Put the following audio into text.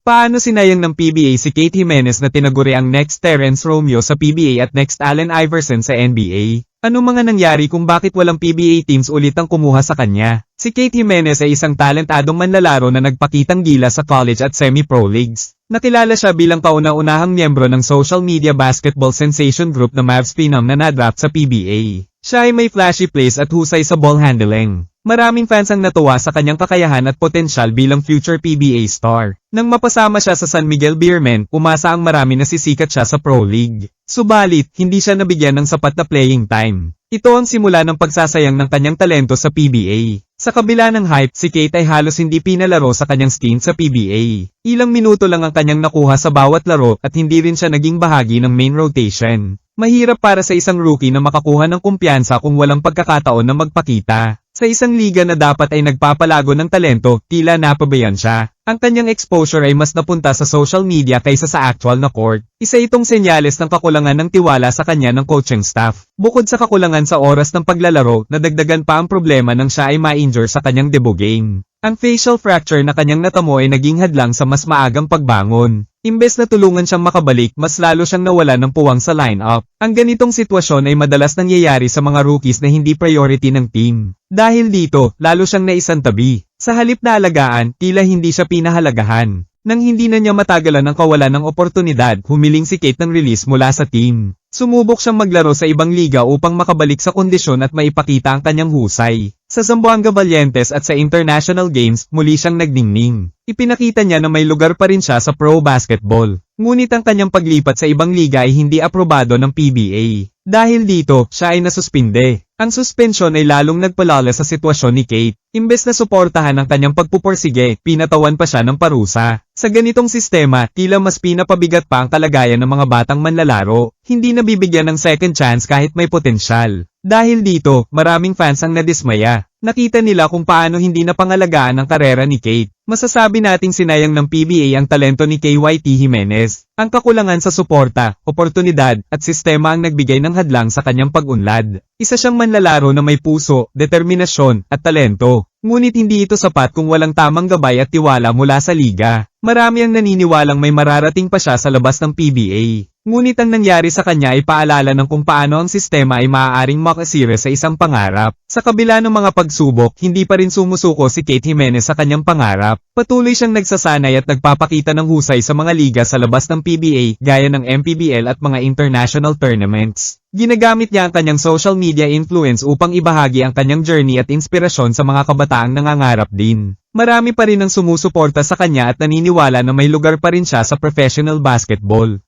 Paano sinayang ng PBA si Kate Jimenez na tinaguri ang next Terence Romeo sa PBA at next Allen Iverson sa NBA? Ano mga nangyari kung bakit walang PBA teams ulit ang kumuha sa kanya? Si Kate Jimenez ay isang talentadong manlalaro na nagpakitang gila sa college at semi-pro leagues. Nakilala siya bilang kauna-unahang miyembro ng social media basketball sensation group na Mavs Phenom na nadraft sa PBA. Siya ay may flashy plays at husay sa ball handling. Maraming fans ang natuwa sa kanyang kakayahan at potensyal bilang future PBA star. Nang mapasama siya sa San Miguel Beermen, umasa ang marami na sisikat siya sa Pro League. Subalit, hindi siya nabigyan ng sapat na playing time. Ito ang simula ng pagsasayang ng kanyang talento sa PBA. Sa kabila ng hype, si Kate ay halos hindi pinalaro sa kanyang stint sa PBA. Ilang minuto lang ang kanyang nakuha sa bawat laro at hindi rin siya naging bahagi ng main rotation. Mahirap para sa isang rookie na makakuha ng kumpiyansa kung walang pagkakataon na magpakita. Sa isang liga na dapat ay nagpapalago ng talento, tila napabayaan siya. Ang kanyang exposure ay mas napunta sa social media kaysa sa actual na court. Isa itong senyales ng kakulangan ng tiwala sa kanya ng coaching staff. Bukod sa kakulangan sa oras ng paglalaro, nadagdagan pa ang problema nang siya ay ma-injure sa kanyang debut game. Ang facial fracture na kanyang natamo ay naging hadlang sa mas maagang pagbangon. Imbes na tulungan siyang makabalik, mas lalo siyang nawala ng puwang sa lineup. Ang ganitong sitwasyon ay madalas nangyayari sa mga rookies na hindi priority ng team. Dahil dito, lalo siyang naisantabi. Sa halip na alagaan, tila hindi siya pinahalagahan. Nang hindi na niya matagalan ang kawalan ng oportunidad, humiling si Kate ng release mula sa team. Sumubok siyang maglaro sa ibang liga upang makabalik sa kondisyon at maipakita ang kanyang husay. Sa Zamboanga Valientes at sa International Games, muli siyang nagningning. Ipinakita niya na may lugar pa rin siya sa pro basketball. Ngunit ang kanyang paglipat sa ibang liga ay hindi aprobado ng PBA. Dahil dito, siya ay nasuspinde. Ang suspensyon ay lalong nagpalala sa sitwasyon ni Kate. Imbes na suportahan ang kanyang pagpupursige, pinatawan pa siya ng parusa. Sa ganitong sistema, tila mas pinapabigat pa ang kalagayan ng mga batang manlalaro. Hindi nabibigyan ng second chance kahit may potensyal. Dahil dito, maraming fans ang nadismaya. Nakita nila kung paano hindi napangalagaan ang karera ni Kate. Masasabi nating sinayang ng PBA ang talento ni KYT Jimenez. Ang kakulangan sa suporta, oportunidad, at sistema ang nagbigay ng hadlang sa kanyang pag-unlad. Isa siyang manlalaro na may puso, determinasyon, at talento. Ngunit hindi ito sapat kung walang tamang gabay at tiwala mula sa liga. Marami ang naniniwalang may mararating pa siya sa labas ng PBA. Ngunit ang nangyari sa kanya ay paalala ng kung paano ang sistema ay maaaring makasira sa isang pangarap. Sa kabila ng mga pagsubok, hindi pa rin sumusuko si Kate Jimenez sa kanyang pangarap. Patuloy siyang nagsasanay at nagpapakita ng husay sa mga liga sa labas ng PBA gaya ng MPBL at mga international tournaments. Ginagamit niya ang kanyang social media influence upang ibahagi ang kanyang journey at inspirasyon sa mga kabataang nangangarap din. Marami pa rin ang sumusuporta sa kanya at naniniwala na may lugar pa rin siya sa professional basketball.